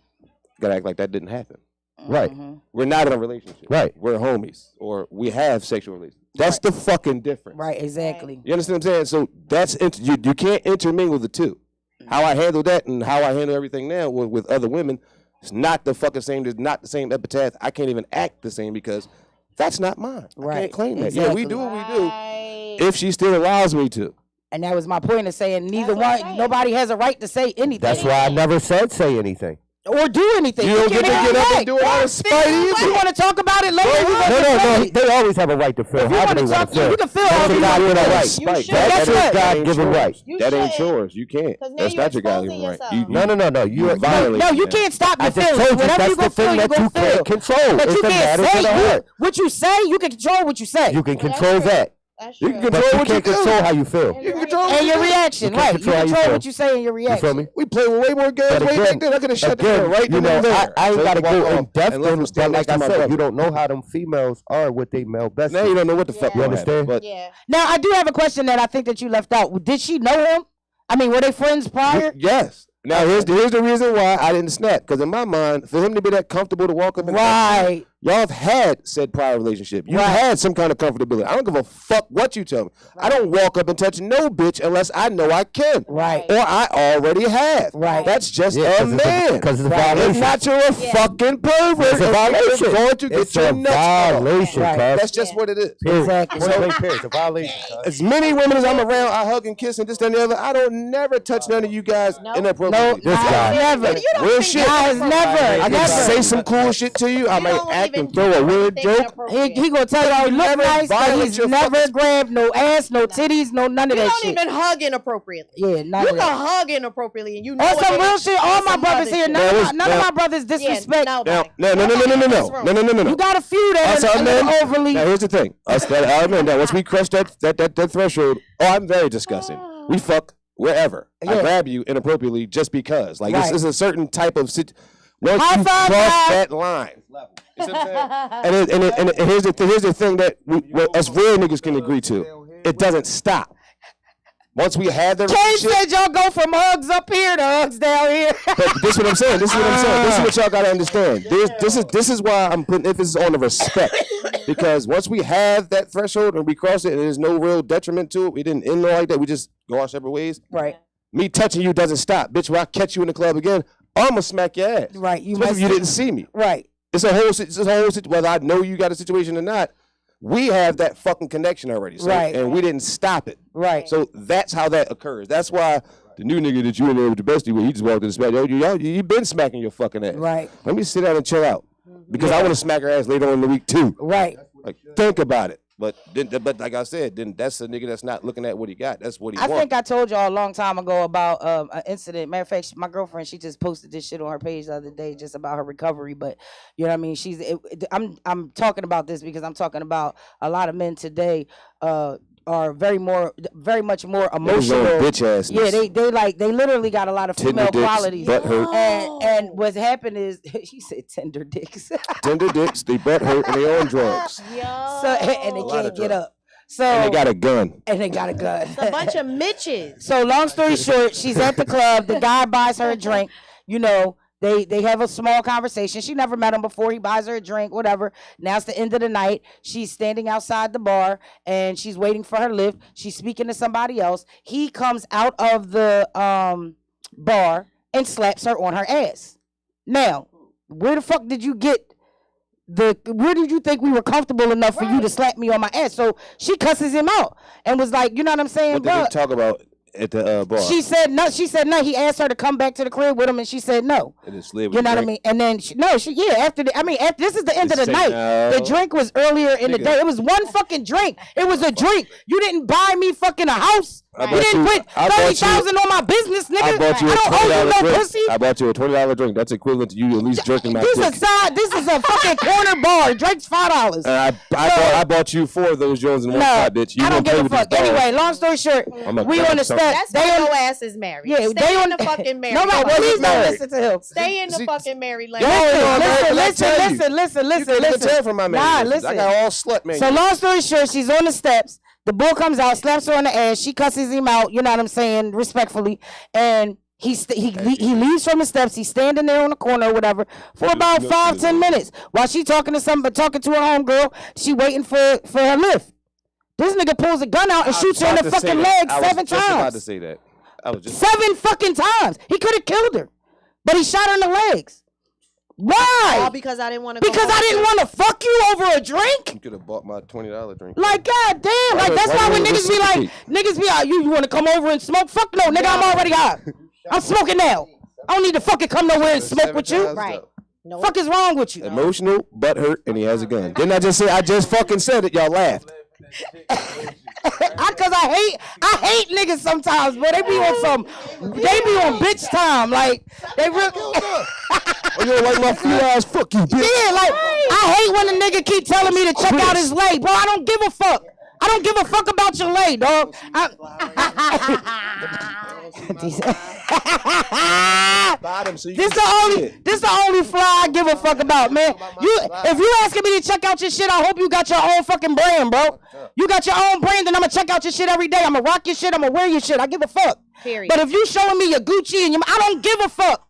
gotta act like that didn't happen. Right. We're not in a relationship. Right. We're homies. Or we have sexual relations. That's the fucking difference. Right, exactly. You understand what I'm saying? So that's you can't intermingle the two. How I handle that and how I handle everything now with other women is not the fucking same. There's not the same epitaph. I can't even act the same because that's not mine. I can't claim that. Yeah, we do what we do if she still allows me to. And that was my point of saying nobody has a right to say anything. That's why I never said say anything. Or do anything. You don't get to get up and do it out of spite either. You want to talk about it later? No. They always have a right to feel. If you How want do to they talk want to you, you can feel all That's you not want. your You right. should. That's Guess your what? God-given right. That ain't yours. You can't. 'Cause now That's you're not your God-given exposing right. yourself. No. You violating No, you that. can't stop I your just feelings. told you Whatever that's you the gonna feel, thing you that gonna you feel. can't control. But It's you the can't matters say of the heart. what you say. You can control what you say. You can Well, that's control true. that. That's You true. can But control you what you can't do. control how you feel. You can control And your reaction, You right? can't You control how you control feel. what you say and your You feel reaction. me? We play with way more games But way again, back then. I could have shut the again, door right you then know, and there. I ain't So got to walk go off in depth and let on him it, stand but next like I to my said, brother. you don't know how them females are with they male best. Now you don't know what the fuck You gonna understand? happen, but Yeah. Now I do have a question that I think that you left out. Did she know him? I mean, were they friends prior? yes. Now here's the reason why I didn't snap. Because in my mind, for him to be that comfortable to walk up and Right. y'all have had said prior relationship. You had some kind of comfortability. I don't give a fuck what you tell me. I don't walk up and touch no bitch unless I know I can. Right. Or I already have. Right. That's just Yeah, a man. because it's a Right. violation. If not, you're a fucking pervert. It's a and violation. You're going to It's get your a nuts cut off. violation, Right. cuz. That's just what it is. Exactly. Point blank period. It's a violation, cuz. As many women as I'm around, I hug and kiss and this, that, and the other. I don't never touch none of you guys inappropriately. This guy. Never. Real shit. Guys, never. I can Never. say some cool shit to you. I might act and throw a weird joke. He gonna tell you you look never nice, but violate he's your never fucking- grabbed no ass, no titties, no none of You that don't shit. even hug inappropriately. Yeah, none You of can that. hug inappropriately, and you know On it some ain't- real shit, all on my some brothers other here, shit. none of my brothers disrespect. Yeah, No. You got a few that Us are a our little men. overly. Now here's the thing. Us that our men. Now once we crush that threshold, I'm very disgusting. We fuck wherever. I Yeah. grab you inappropriately just because. Like Right. it's a certain type of once High you five, cross guys. that line. You see what I'm saying? And here's the thing that us real niggas can agree to. It doesn't stop. Once we have the Kane relationship, said y'all go from hugs up here to hugs down here. but this is what I'm saying. This is what y'all gotta understand. This is why I'm putting emphasis on the respect. Because once we have that threshold and we cross it and there's no real detriment to it, we didn't end like that, we just go our separate ways. Right. Me touching you doesn't stop. Bitch, when I catch you in the club again, I'ma smack your ass. Right. Especially if you didn't see me. Right. It's a whole situation, whether I know you got a situation or not, we have that fucking connection already. So, Right. and we didn't stop it. Right. So that's how that occurs. That's why the new nigga that you in there with the bestie with, he just walked in the smack. Yo, you been smacking your fucking ass. Right. Let me sit down and chill out. Because I want to smack her ass later on in the week too. Right. Like, think about it. But like I said, then that's a nigga that's not looking at what he got. That's what he I wants. think I told y'all a long time ago about an incident. Matter of fact, my girlfriend, she just posted this shit on her page the other day just about her recovery. But you know what I mean? I'm talking about this because I'm talking about a lot of men today are very much more emotional. Bitch ass. Yeah, they literally got a lot of Tender female dicks, qualities. butt hurt. And what's happened is he said tender dicks. Tender dicks, they butt hurt, and they on drugs. So and they lot can't of get drugs. up. So And they got a gun. and they got a gun. It's a bunch of Mitches. So long story short, she's at the club. The guy buys her a drink. You know, they have a small conversation. She never met him before. He buys her a drink, whatever. Now it's the end of the night. She's standing outside the bar and she's waiting for her lift. She's speaking to somebody else. He comes out of the bar and slaps her on her ass. Now, where the fuck did you get where did you think we were comfortable enough for you to slap me on my ass? So she cusses him out and was like, you know what I'm saying, What did bro? they talk about at the bar? She said no. She said no. He asked her to come back to the crib with him, and she said no. And then slid with You know the what I drink. mean? And then after this is the end of Just the say night. no. The drink was earlier in the Nigga. day. It was one fucking drink. It was a drink. You didn't buy me fucking a house. I You bought didn't you- put I bought you- 30,000 on my business, nigga. I bought you a don't owe you $20 no drink. pussy. I bought you a $20 drink. That's equivalent to you at least jerking my This dick. this is a fucking corner bar. Drink's $5. And I bought you 4 of those Jones in one shot, bitch. You I don't won't play give a with these fuck. balls. Anyway, long story short, I'ma we grab on the something. steps. That's They why on your ass is married. Yeah, Stay they in on the fucking married Nobody, lane. please don't married. listen to him. Stay in the See- fucking married lane. Y'all ain't on that, but I Listen, tell you. listen. You couldn't even tell from my man. Nah, I listen. got all slut, man. So long story short, she's on the steps. The bull comes out, slaps her on the ass. She cusses him out. You know what I'm saying, respectfully. And he leaves from the steps. He's standing there on the corner or whatever for about 5-10 minutes while she talking to her homegirl. She waiting for her lift. This nigga pulls a gun out and shoots her in the fucking leg 7 I was just about to times. say that. I was just 7 fucking times. He could have killed her, but he shot her in the legs. Why? All because I didn't want to. Because I didn't want to fuck you over a drink. You could have bought my $20 drink. Like, god damn. Like, that's why when niggas be like, you want to come over and smoke? Fuck no, nigga, I'm already high. I'm smoking now. I don't need to fucking come nowhere and smoke with you. Right. No. Fuck is wrong with you? Emotional, butt hurt, and he has a gun. Didn't I just say? I just fucking said it. Y'all laughed. Cause I hate niggas sometimes, but they be on bitch time. Like, they real. Oh, you don't like my feet ass? Fuck you, bitch. Yeah, like, I hate when a nigga keep telling me to check out his leg. Bro, I don't give a fuck. I don't give a fuck about your leg, dog. This the only fly I give a fuck about, man. If you asking me to check out your shit, I hope you got your own fucking brand, bro. You got your own brand, then I'ma check out your shit every day. I'ma rock your shit. I'ma wear your shit. I give a fuck. Period. But if you showing me your Gucci and I don't give a fuck.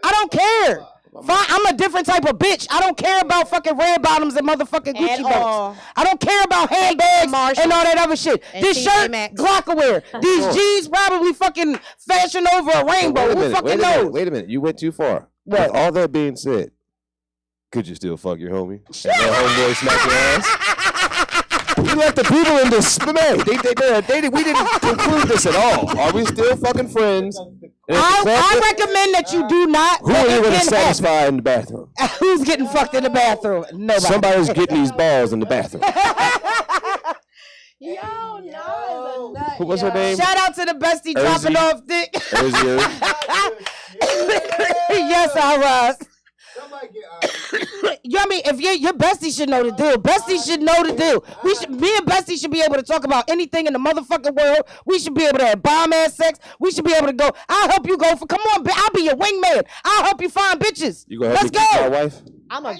I don't care. Fine, I'm a different type of bitch. I don't care about fucking red bottoms and motherfucking Gucci all. belts. I don't care about handbags Marshalls. and all that other shit. And This TJ shirt, Maxx. Glockaware. These jeans probably fucking fashion over a rainbow. Who fucking knows? Wait a minute. You went too far. What? With all that being said, could you still fuck your homie? And that homeboy smack your ass? You let the people in this. Man, we didn't conclude this at all. Are we still fucking friends? I recommend that you do not. Who are you going to It can happen. satisfy in the bathroom? Who's getting fucked in the bathroom? Nobody. Somebody's getting these balls in the bathroom. Yo, no, is a nut. What's her name? Shout out to the bestie dropping off dick. Yes, all right. You know what I mean? If your bestie should know the deal. Bestie should know the deal. Me and Bestie should be able to talk about anything in the motherfucking world. We should be able to have bomb ass sex. We should be able to go. I'll help you go for. Come on, I'll be your wingman. I'll help you find bitches. You gonna help Let's me keep my go. wife?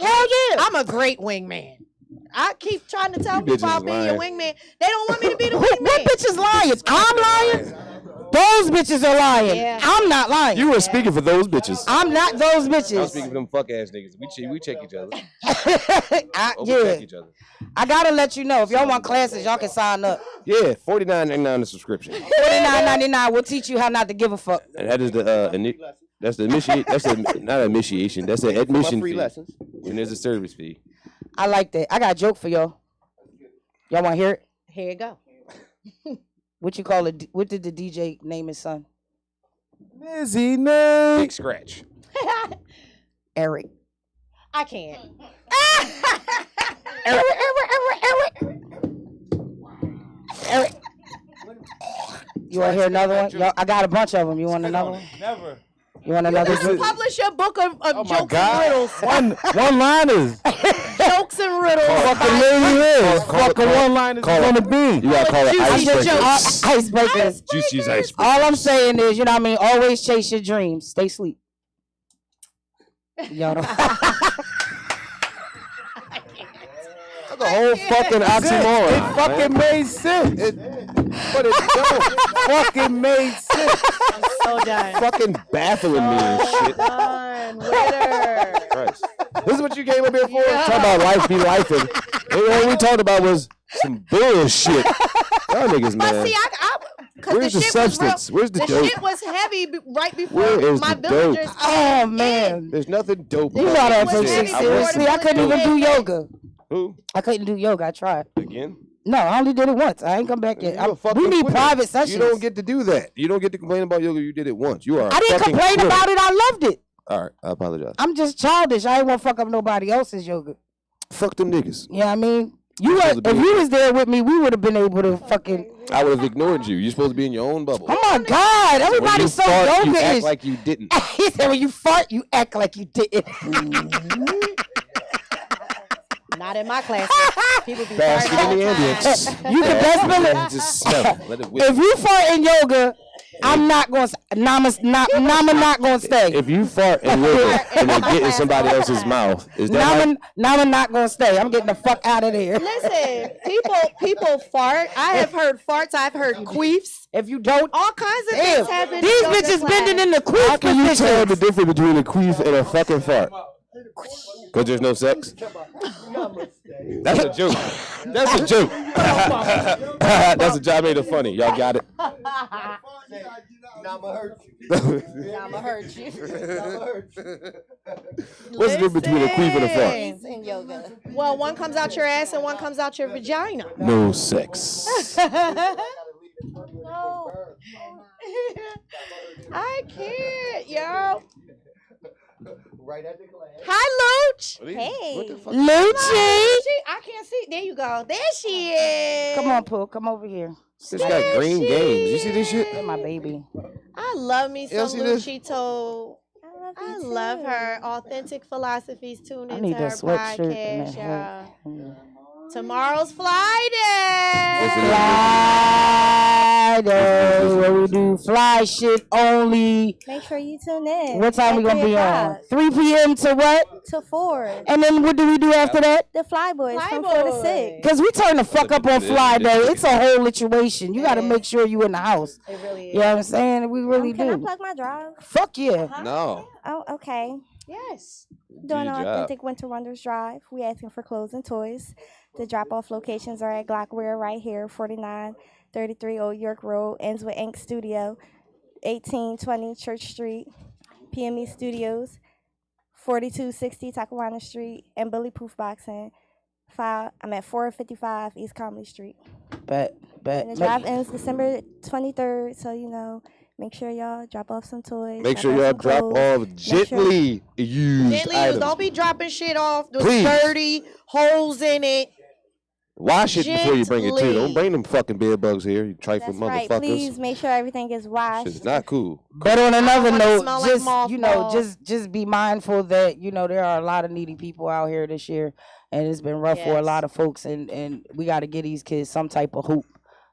Hell yeah. I'm a great wingman. I keep trying to tell You people bitches I'll be your lying. wingman. They don't want me to be the What wingman. bitch is lying? I'm lying. Those bitches are lying. Yeah. I'm not lying. You were speaking for those bitches. I'm not those I was bitches. speaking for them fuck ass niggas. We check each other. We Yeah. check each other. I gotta let you know if y'all want classes, y'all can sign up. Yeah, $49.99 the subscription. $49.99. We'll teach you how not to give a fuck. And that is that's the initiate. That's not initiation. That's an admission free fee. lessons. And there's a service fee. I like that. I got a joke for y'all. Y'all want to hear it? Here you go. What you call it? What did the DJ name his son? Big scratch. Eric. I can't. Eric. You want to hear another one? Yo, I got a bunch of them. You want another one? Never. You want another You joke? publish your book of Oh my jokes God. and riddles. One-liners. Jokes and riddles. Fucking lady is. Call it- Fucking one-liners call it- gonna be. You gotta call it Juicy icebreakers. Icebreakers. Juicy's icebreakers. All I'm saying is, you know what I mean? Always chase your dreams. Stay asleep. Y'all don't. the whole fucking oxymoron. It fucking made sense. But it don't. Fucking made sense. I'm so done. Fucking baffling me and shit. Done. Winner. Christ. This is what you came up here for? Yeah. Talking about life be life. And all we talked about was some bullshit. Y'all niggas, But man. see, cause Where's the shit was real- substance? Where's the the dope? shit was heavy right before Where is my the dope? villagers. Oh came man. in. There's nothing dope You about know that this for was shit. shit heavy I seriously. before I the couldn't even do villagers. yoga. Who? I couldn't do yoga. I tried. Again? No, I only did it once. I ain't come back yet. You a We fucking need quitter. private sessions. You don't get to do that. You don't get to complain about yoga. You did it once. You are. I didn't complain about it. I loved it. All right, I apologize. I'm just childish. I ain't want to fuck up nobody else's yoga. Fuck them niggas. You know what I mean? supposed to If be you in- was there with me, we would have been able to fucking. I would have ignored you. You're supposed to be in your own bubble. Oh my God! When you Everybody's so fart, you act yoga-ish. like you didn't. He said, "When you fart, you act like you didn't." Not in my class. People be Basking farting all in the the time. ambience. You can best believe. Just smell it. Let it whip. If you fart in yoga, I'm not going. Nama not going to stay. If you fart and yoga and then get in somebody else's mouth, is that like, Nama not going to stay. I'm getting the fuck out of there. Listen, people fart. I have heard farts. I've heard queefs. If you don't, All kinds of damn, things happen. these bitches bending in the how queef can you tell the position. difference between a queef and a fucking fart? Because there's no sex? That's a joke. That's a joke. That's a job made it funny. Y'all got it? I'ma hurt you. I'ma hurt you. What's the difference between a queef and a fart? Listen. In yoga. Well, one comes out your ass and one comes out your vagina. No sex. No. I can't, yo. Right at the glass. Hi, Luch. Hey. What the fuck? Lucci. I can't see. There you go. There she is. Come on, Pooh. Come over here. This got green games. You see this shit? Look at my baby. I love me Y'all some see this? Lucci. I love her. Authentic Philosophies. Tune I into need her a sweatshirt and podcast, a y'all. hat. Tomorrow's Fly Day. Friday, where we do fly shit only. Make sure you tune in. What time we at gonna 3 be on? o'clock 3 p.m. to what? to 4. And then what do we do after that? The Fly Boys Fly from 4 to Boys. 6. Because we turn the fuck up on Fly Day. It's a whole situation. You got to make sure you in the house. It really is. You know what I'm saying? We really Can I do. plug my drive? Fuck yeah. No. Oh, okay. Yes. Doing Good our job. Authentic Winter Wonders Drive. We asking for clothes and toys. The drop-off locations are at Glockware right here, 4933 Old York Road, ends with Ink Studio, 1820 Church Street, PME Studios, 4260 Tacoma Street, and Billy Proof Boxing. I'm at 455 East Comedy Street. Bet. And the drive ends December 23rd, so make sure y'all drop off some toys. Make sure y'all drop off gently used Gently items. used. Don't be dropping shit off. There's Please. dirty holes in it. Wash it before you bring it too. Gently. Don't bring them fucking bed bugs here, you trifling That's right. motherfuckers. Please make sure everything is washed. Shit's not cool. But on another wanna note, smell like just mothballs. just be mindful that there are a lot of needy people out here this year, and it's been rough for a Yes. lot of folks, and we got to get these kids some type of hoop,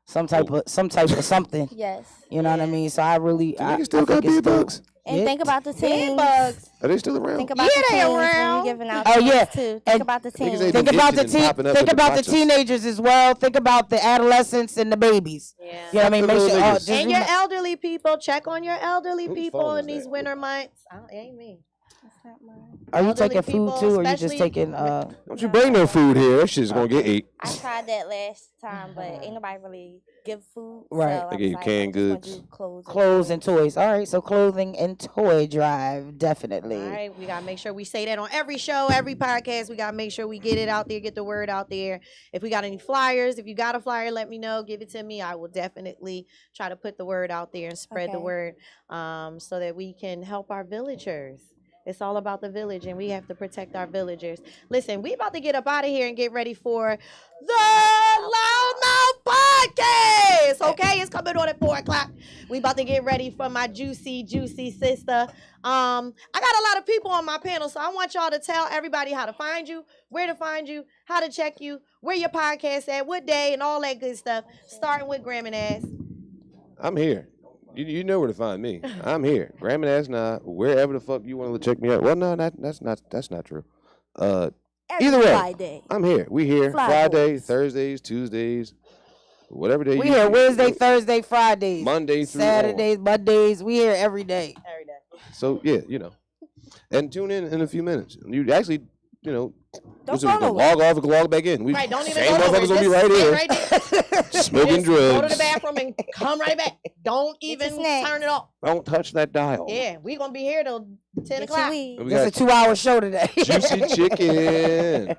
some type of something. Yes. You know what I mean? So I really, Niggas still got bed bugs. And Yeah. think about the Bed teams. bugs. Are they still around? Think about Yeah, the they teams when around. you're giving out. Oh, toys, yeah. Too. Think And about the Niggas teams. ain't Think been about the itching and popping up think in the about the process. teenagers as well. Think about the adolescents and the babies. Yeah. You know what I mean? the Make little sure. niggas. And your elderly people, check on your elderly Whose people phone in is these that? winter months. It ain't me. That's not mine. Are you elderly taking food people, too, or you just especially- taking? Don't you bring no food here. That shit's gonna get ate. I tried that last time, but ain't nobody really give food. Right. So They I give you was canned I'm just gonna goods. do clothes. Clothes and toys. All right, so clothing and toy drive, definitely. All right, we gotta make sure we say that on every show, every podcast. We gotta make sure we get it out there, get the word out there. If we got any flyers, if you got a flyer, let me know. Give it to me. I will definitely try to put the word out there and spread the Okay. word, so that we can help our villagers. It's all about the village, and we have to protect our villagers. Listen, we about to get up out of here and get ready for the Loudmouth Podcast. Okay, it's coming on at 4:00. We about to get ready for my juicy sister. I got a lot of people on my panel, so I want y'all to tell everybody how to find you, where to find you, how to check you, where your podcast at, what day, and all that good stuff. Starting with Graham and Ass. I'm here. You know where to find me. I'm here. Graham and Ass wherever the fuck you want to check me out. Well, no, that's not true. Every Either way, Friday. I'm here. We here Fly Fridays, boys. Thursdays, Tuesdays, whatever day We you here choose. Wednesday, Thursday, Fridays, Monday through Saturdays, Mondays. We here every day. Every day. So yeah, and tune in a few minutes. You actually, Don't what's go it, nowhere. log off and log back in. We Right, don't even same go nowhere. motherfuckers gonna be Just right sit here, right there. smoking Just drugs. go to the bathroom and come right back. Don't Get even your snacks. turn it off. Don't touch that dial. Yeah, we gonna be here till 10 Get your o'clock. weed. We Just got a 2-hour show today. juicy chicken.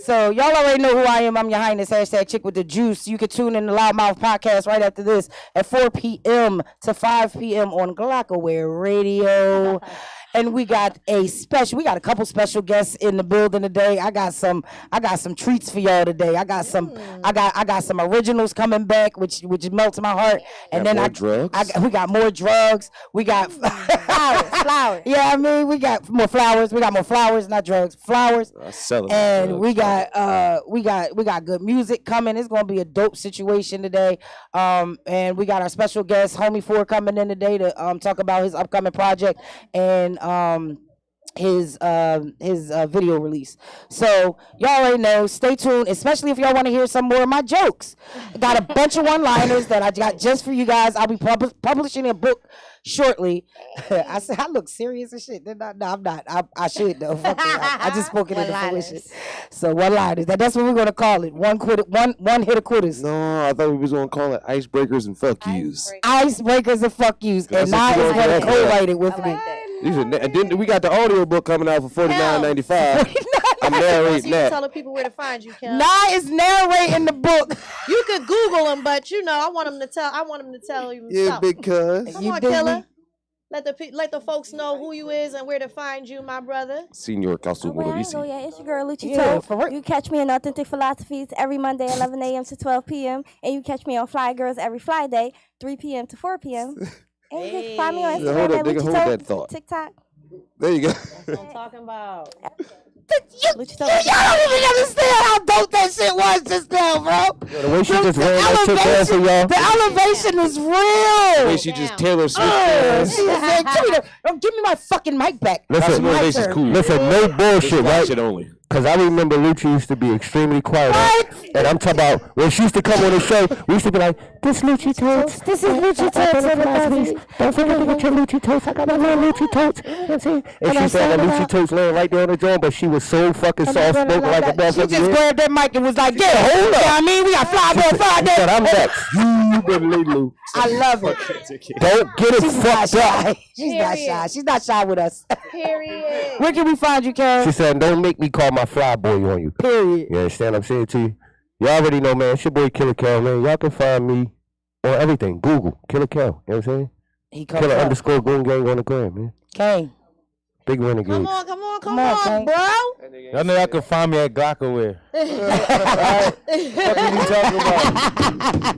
So y'all already know who I am. I'm your highness. # chick with the juice. You can tune in the Loudmouth podcast right after this at 4 p.m. to 5 p.m. on Glockaware Radio. And we got a couple special guests in the building today. I got some treats for y'all today. I got some originals coming back, which melts my heart. And Got then more drugs? we got more drugs. We got Flowers. Yeah, I mean, we got more flowers. We got more flowers, not drugs. Flowers. I sell it. And we got good music coming. It's gonna be a dope situation today. And we got our special guest, Homie 4, coming in today to talk about his upcoming project and his video release. So y'all already know. Stay tuned, especially if y'all want to hear some more of my jokes. I got a bunch of one-liners that I got just for you guys. I'll be publishing a book shortly. I said I look serious and shit. No, I'm not. I should though. Fuck it. I just spoke it into fruition. So one-liners. That's what we're gonna call it. One hit of quitters. No, I thought we was gonna call it icebreakers and fuck yous. Icebreakers and fuck yous. That's And what I you is gonna gonna do. co-write it with I me. like that. And then we got the audio book coming out for $49.95. I'm So narrating you that. telling people where to find you, Kim. Nah is narrating the book. You could Google them, but I want them to tell you Yeah, something. because Come You on, dig Killer. me? Let the folks know who you is and where to find you, my brother. Senor Oh, Caso wait, I ain't Morisi. go yet. It's your girl, Lucci Yeah, Tote. for real. You catch me in Authentic Philosophies every Monday, 11 a.m. to 12 p.m. And you catch me on Fly Girls every Friday, 3 p.m. to 4 p.m. And you can find me on Yeah, Instagram hold up, at nigga, Lucci hold Tote, that thought. TikTok. There you go. That's what I'm talking about. Lucci Tote. Y'all don't even understand how dope that shit was just now, bro. Yo, the way she just ran that shit down for y'all. The elevation is real. Wait, she just Taylor Swift. She was like, give me my fucking mic back. That's Listen, the my motivation's turn. cool. Listen, no bullshit, Watch right? it only. Because I remember Lucci used to be extremely quiet. What? And I'm talking about when she used to come on the show, we used to be like, this Lucci Totes. This is Lucci Totes. Don't forget to get your Lucci Totes. I got my little Lucci Totes. You know what I'm saying? And she said that Lucci Totes laying right there on the joint, but she was so fucking soft spoken like a She motherfucker. just grabbed that mic and was like, yeah, hold up. I mean, we got Fly Boy Friday. She said, I'm next. You better leave Lou. I love it. Don't get it She's not fucked up. shy. She's not Period. shy. She's not shy with us. Period. Where can we find you, Karen? She said, don't make me call my fly boy on you. Period. You understand what I'm saying to you? Y'all already know, man. It's your boy Killer Cal, man. Y'all can find me on everything. Google Killer Cal. You know what I'm saying? He comes Killer up. _ Goon Gang on the gram, man. Kane. Big renegade. Come on, Come on, Kane. bro. Y'all know y'all can find me at Glockaware. What are you talking about?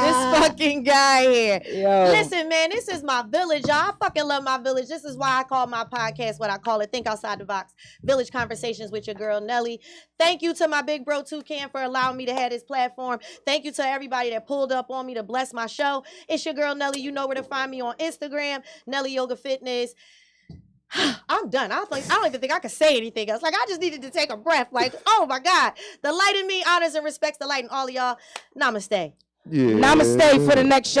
This fucking guy here. Yo. Listen, man, this is my village, y'all. I fucking love my village. This is why I call my podcast what I call it, Think Outside the Box. Village Conversations with your girl, Nelly. Thank you to my big bro, Toucan, for allowing me to have this platform. Thank you to everybody that pulled up on me to bless my show. It's your girl, Nelly. You know where to find me on Instagram, Nelly Yoga Fitness. I'm done. I don't even think I could say anything else. Like, I just needed to take a breath. Like, oh my God. The light in me honors and respects the light in all of y'all. Namaste. Yeah. Namaste for the next show.